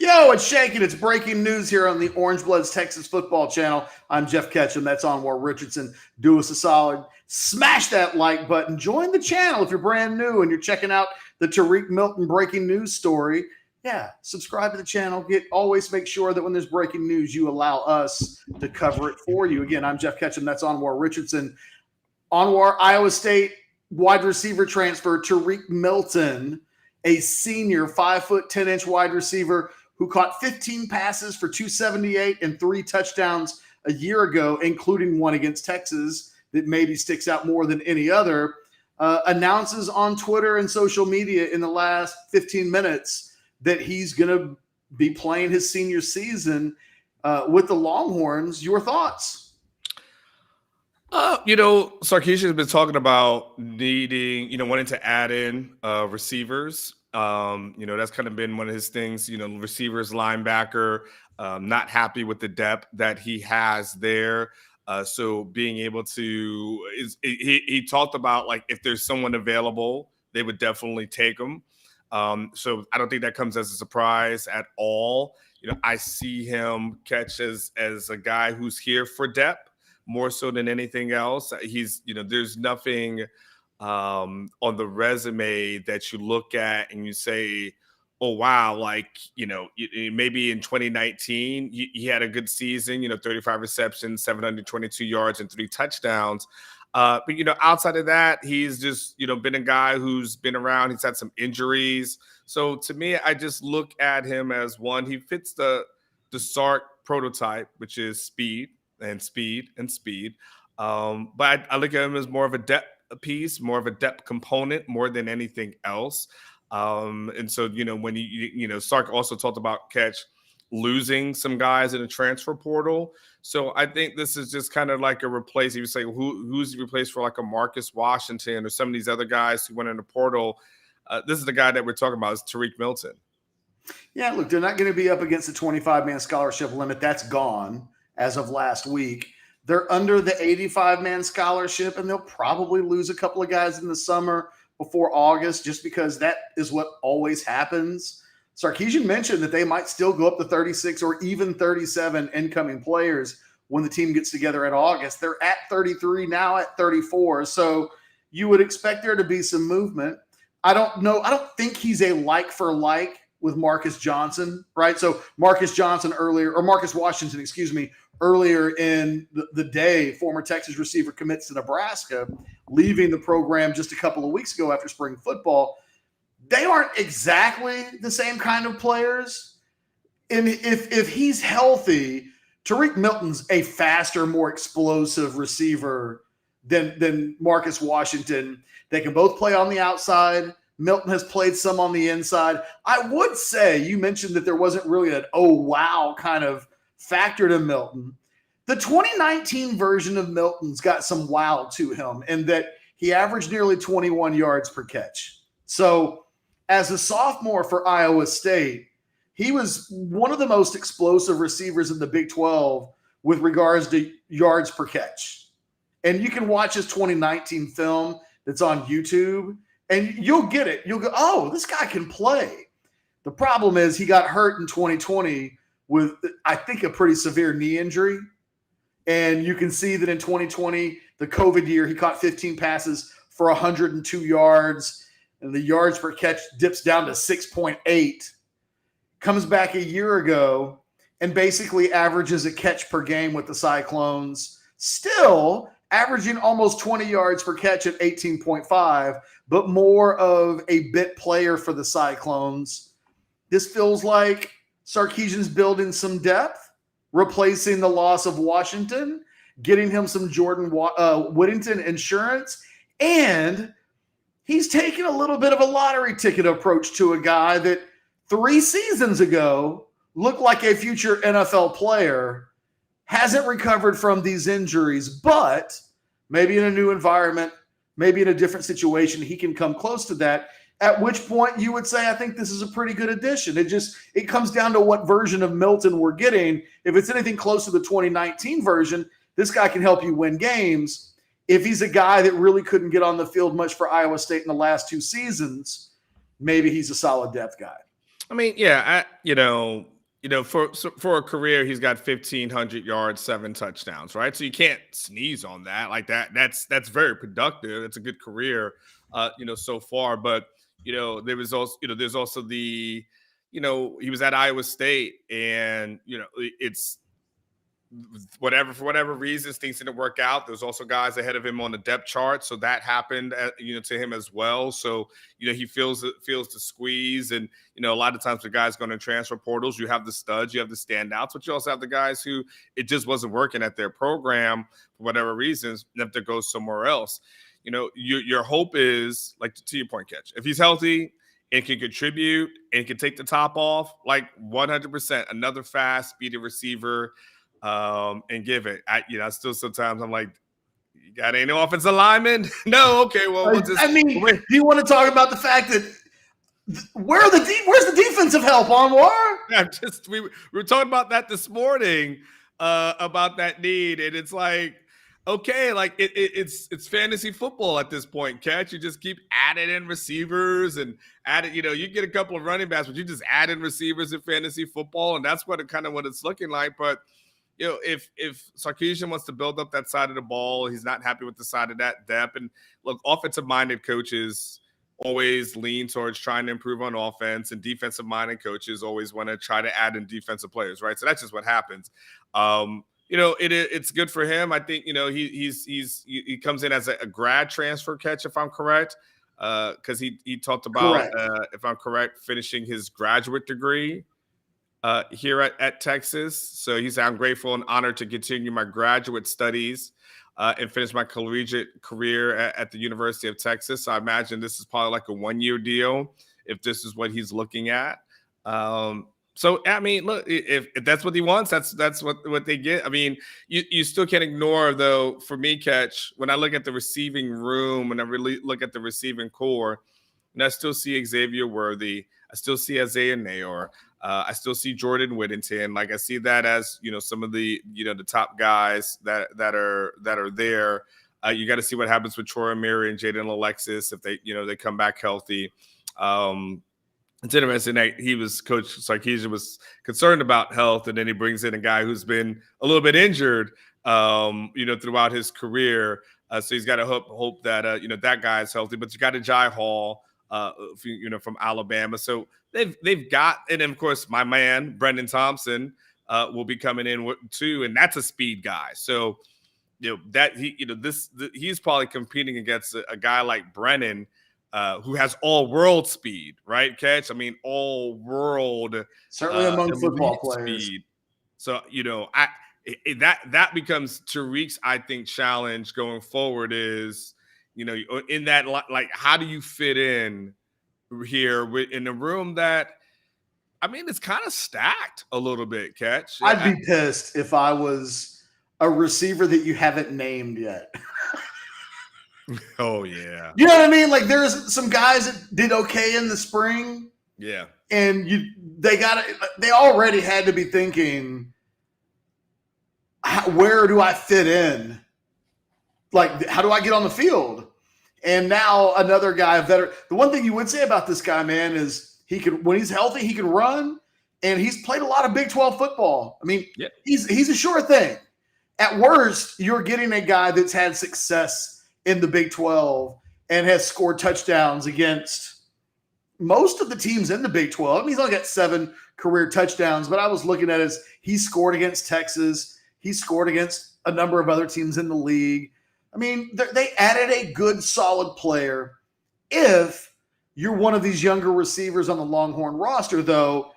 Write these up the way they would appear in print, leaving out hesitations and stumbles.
Yo, it's shaking. It's breaking news here on the Orange Bloods Texas Football Channel. I'm Geoff Ketchum. That's Anwar Richardson. Do us a solid. Smash that like button. Join the channel if you're brand new and you're checking out the Tariq Milton breaking news story. Yeah, subscribe to the channel. Always make sure that when there's breaking news, you allow us to cover it for you. Again, I'm Geoff Ketchum. That's Anwar Richardson. Anwar, Iowa State wide receiver transfer Tariq Milton, a senior 5'10" wide receiver who caught 15 passes for 278 and 3 touchdowns a year ago, including one against Texas that maybe sticks out more than any other, announces on Twitter and social media in the last 15 minutes that he's going to be playing his senior season with the Longhorns. Your thoughts? Sarkisian has been talking about wanting to add in receivers. That's kind of been one of his things, receivers, linebacker, not happy with the depth that he has there. So being able to, he talked about like if there's someone available, they would definitely take him. So I don't think that comes as a surprise at all. I see him catch as a guy who's here for depth more so than anything else. He's, there's nothing on the resume that you look at and you say, oh, wow, maybe in 2019, he had a good season, 35 receptions, 722 yards and 3 touchdowns. But outside of that, he's just, been a guy who's been around. He's had some injuries. So to me, I just look at him as one, he fits the Sark prototype, which is speed and speed and speed. But I look at him as more of a depth piece, more of a depth component, more than anything else. And so, when Sark also talked about Ketch losing some guys in the transfer portal. So I think this is just kind of like a replace. You would say, who's replaced for like a Marcus Washington or some of these other guys who went in the portal? This is the guy that we're talking about, is Tariq Milton. Yeah, look, they're not going to be up against the 25-man scholarship limit. That's gone as of last week. They're under the 85-man scholarship, and they'll probably lose a couple of guys in the summer before August just because that is what always happens. Sarkisian mentioned that they might still go up to 36 or even 37 incoming players when the team gets together in August. They're at 33 now, at 34. So you would expect there to be some movement. I don't know. I don't think he's a like for like with Marcus Johnson, right? So Marcus Washington, earlier in the day, former Texas receiver commits to Nebraska, leaving the program just a couple of weeks ago after spring football. They aren't exactly the same kind of players. And if he's healthy, Tariq Milton's a faster, more explosive receiver than Marcus Washington. They can both play on the outside. Milton has played some on the inside. I would say, you mentioned that there wasn't really an oh, wow kind of factor to Milton. The 2019 version of Milton's got some wow to him in that he averaged nearly 21 yards per catch. So as a sophomore for Iowa State, he was one of the most explosive receivers in the Big 12 with regards to yards per catch. And you can watch his 2019 film that's on YouTube, and you'll get it. You'll go, oh, this guy can play. The problem is he got hurt in 2020 with, I think, a pretty severe knee injury. And you can see that in 2020, the COVID year, he caught 15 passes for 102 yards, and the yards per catch dips down to 6.8. Comes back a year ago and basically averages a catch per game with the Cyclones, still averaging almost 20 yards per catch at 18.5, but more of a bit player for the Cyclones. This feels like Sarkisian's building some depth, replacing the loss of Washington, getting him some Jordan Whittington insurance, and he's taking a little bit of a lottery ticket approach to a guy that 3 seasons ago looked like a future NFL player, hasn't recovered from these injuries, but maybe in a new environment, maybe in a different situation, he can come close to that, at which point you would say, I think this is a pretty good addition. It comes down to what version of Milton we're getting. If it's anything close to the 2019 version, this guy can help you win games. If he's a guy that really couldn't get on the field much for Iowa State in the last 2 seasons, maybe he's a solid depth guy. I mean, yeah, for a career, he's got 1,500 yards, 7 touchdowns, right? So you can't sneeze on that. Like that's very productive. It's a good career, so far. But there was also, there's also the, he was at Iowa State, and it's for whatever reasons things didn't work out. There's also guys ahead of him on the depth chart, so that happened to him as well. So he feels the squeeze. And a lot of times the guys going to transfer portals, you have the studs, you have the standouts, but you also have the guys who it just wasn't working at their program for whatever reasons, and have to go somewhere else. Your hope is, like, to your point, Ketch, if he's healthy and can contribute and can take the top off, like 100%, another fast, speedy receiver, and give it. I still sometimes I'm like, you got any offensive lineman? No, okay. Well, we'll just. Do you want to talk about the fact that where's the defensive help, Anwar? We were talking about that this morning, about that need, and it's like, okay, like it's fantasy football at this point, Catch. You just keep adding in receivers and adding, you get a couple of running backs, but you just add in receivers in fantasy football, and that's what it's looking like. But if Sarkisian wants to build up that side of the ball, he's not happy with the side of that depth. And look, offensive-minded coaches always lean towards trying to improve on offense, and defensive-minded coaches always want to try to add in defensive players, right? So that's just what happens. It's good for him. I think he comes in as a grad transfer, Catch, if I'm correct, because he talked about, if I'm correct, finishing his graduate degree here at Texas. So he said, I'm grateful and honored to continue my graduate studies and finish my collegiate career at the University of Texas. So I imagine this is probably like a 1-year deal if this is what he's looking at. So, I mean, look, if that's what he wants, that's what they get. I mean, you still can't ignore, though, for me, Catch, when I look at the receiving room and I really look at the receiving core, and I still see Xavier Worthy, I still see Isaiah Nayor, I still see Jordan Whittington. Like, I see that as, some of the, the top guys that are there. You got to see what happens with Troy Amiri and Jaden Alexis if they come back healthy. It's interesting that Coach Sarkisian was concerned about health, and then he brings in a guy who's been a little bit injured, throughout his career. So he's got to hope that that guy is healthy. But you got a Jai Hall, from Alabama. So they've got, and then of course my man Brendan Thompson will be coming in too, and that's a speed guy. So he's probably competing against a guy like Brennan, who has all-world speed, right, Catch? I mean, all-world, certainly among football players. Speed. So that becomes Tariq's, I think, challenge going forward is, in that, like, how do you fit in here in a room that, I mean, it's kind of stacked a little bit, Catch? I'd be pissed if I was a receiver that you haven't named yet. Oh, yeah. You know what I mean? Like, there's some guys that did okay in the spring. Yeah. And they already had to be thinking, where do I fit in? Like, how do I get on the field? And now another guy, the one thing you would say about this guy, man, is when he's healthy, he can run, and he's played a lot of Big 12 football. I mean, he's a sure thing. At worst, you're getting a guy that's had success in the Big 12 and has scored touchdowns against most of the teams in the Big 12. I mean, he's only got 7 career touchdowns, but I was looking at he scored against Texas. He scored against a number of other teams in the league. I mean, they added a good, solid player. If you're one of these younger receivers on the Longhorn roster, though,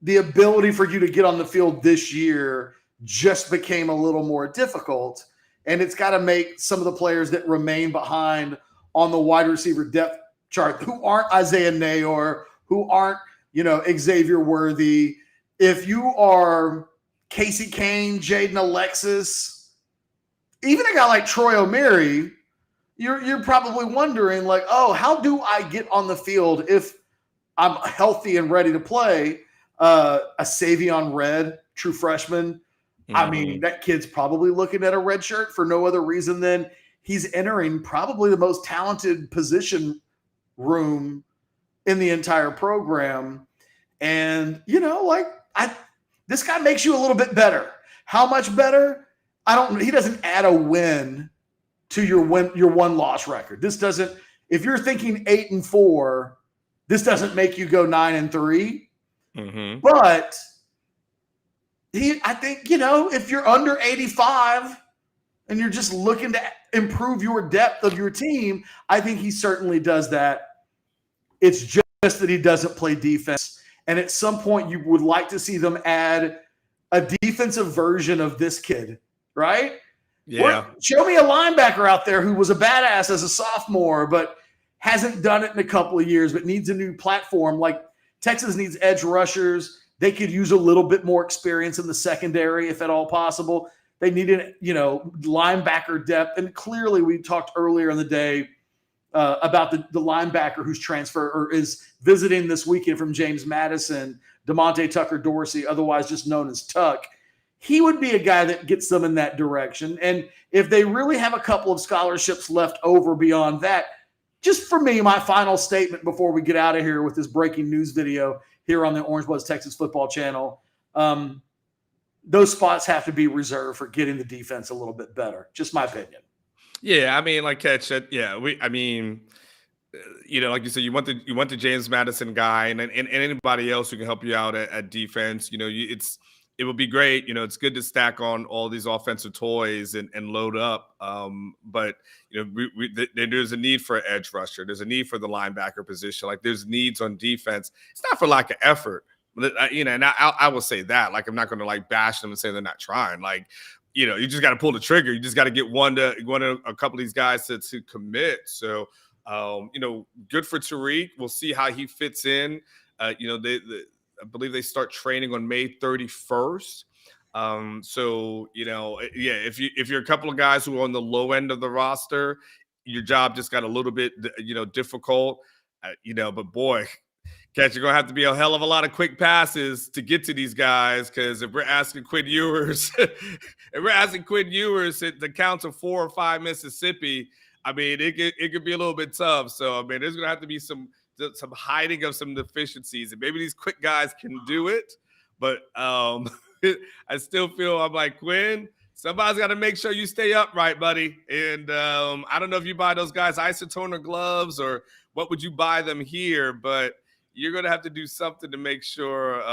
the ability for you to get on the field this year just became a little more difficult. And it's got to make some of the players that remain behind on the wide receiver depth chart, who aren't Isaiah Nayor, who aren't, Xavier Worthy. If you are Casey Kane, Jaden Alexis, even a guy like Troy O'Meary, you're probably wondering, like, oh, how do I get on the field if I'm healthy and ready to play? A Savion Red, true freshman. I mean, that kid's probably looking at a red shirt for no other reason than he's entering probably the most talented position room in the entire program. And, this guy makes you a little bit better. How much better? I don't. He doesn't add a win to your one-loss record. This doesn't. If you're thinking 8-4, this doesn't make you go 9-3. Mm-hmm. But I think, if you're under 85 and you're just looking to improve your depth of your team, I think he certainly does that. It's just that he doesn't play defense. And at some point, you would like to see them add a defensive version of this kid, right? Yeah. Show me a linebacker out there who was a badass as a sophomore, but hasn't done it in a couple of years, but needs a new platform. Like Texas needs edge rushers. They could use a little bit more experience in the secondary, if at all possible. They needed, linebacker depth. And clearly, we talked earlier in the day about the linebacker who's transferred or is visiting this weekend from James Madison, DeMonte Tucker Dorsey, otherwise just known as Tuck. He would be a guy that gets them in that direction. And if they really have a couple of scholarships left over beyond that, just for me, my final statement before we get out of here with this breaking news video here on the Orange Bloods Texas Football Channel, those spots have to be reserved for getting the defense a little bit better. Just my opinion. Yeah, I mean, like Ketch, like you said, you want the James Madison guy, and anybody else who can help you out at defense. It would be great. It's good to stack on all these offensive toys and load up. But there's a need for an edge rusher. There's a need for the linebacker position. Like there's needs on defense. It's not for lack of effort. And I will say that. Like I'm not going to like bash them and say they're not trying. Like you just got to pull the trigger. You just got to get one of a couple of these guys to commit. So good for Tariq. We'll see how he fits in. I believe they start training on May 31st. If you're a couple of guys who are on the low end of the roster, your job just got a little bit, difficult, but boy, Catch, you're going to have to be a hell of a lot of quick passes to get to these guys. Because if we're asking Quinn Ewers, to count to 4 or 5 Mississippi, I mean, it could be a little bit tough. So, I mean, there's going to have to be some hiding of some deficiencies, and maybe these quick guys can do it, but I still feel I'm like, Quinn, somebody's got to make sure you stay upright, buddy. And I don't know if you buy those guys isotoner gloves or what would you buy them here, but you're going to have to do something to make sure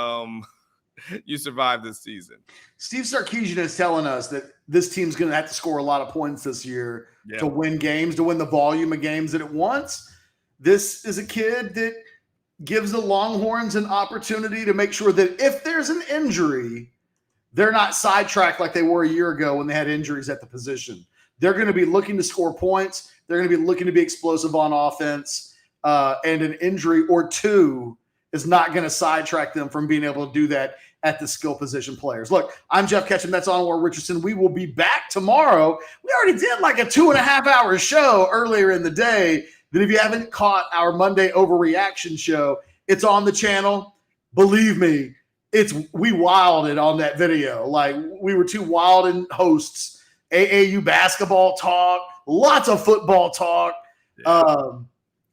you survive this season. Steve Sarkisian is telling us that this team's going to have to score a lot of points this year to win games, to win the volume of games that it wants. This is a kid that gives the Longhorns an opportunity to make sure that if there's an injury, they're not sidetracked like they were a year ago when they had injuries at the position. They're going to be looking to score points. They're going to be looking to be explosive on offense, and an injury or two is not going to sidetrack them from being able to do that at the skill position players. Look, I'm Geoff Ketchum. That's Anwar Richardson. We will be back tomorrow. We already did like a 2.5-hour show earlier in the day. That if you haven't caught our Monday overreaction show, it's on the channel. Believe me, we wilded on that video. Like we were two wild hosts. AAU basketball talk, lots of football talk,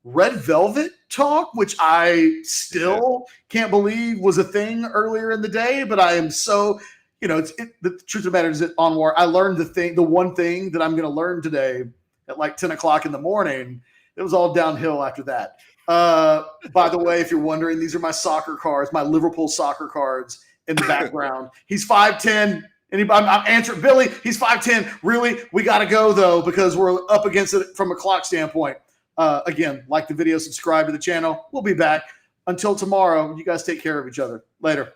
Red Velvet talk, which I still can't believe was a thing earlier in the day. But I am so, the truth of the matter is that Anwar, I learned the one thing that I'm going to learn today at like 10 o'clock in the morning. It was all downhill after that. By the way, if you're wondering, these are my soccer cards, my Liverpool soccer cards in the background. He's 5'10". I'm answering Billy. He's 5'10". Really? We got to go, though, because we're up against it from a clock standpoint. Again, like the video, subscribe to the channel. We'll be back. Until tomorrow, you guys take care of each other. Later.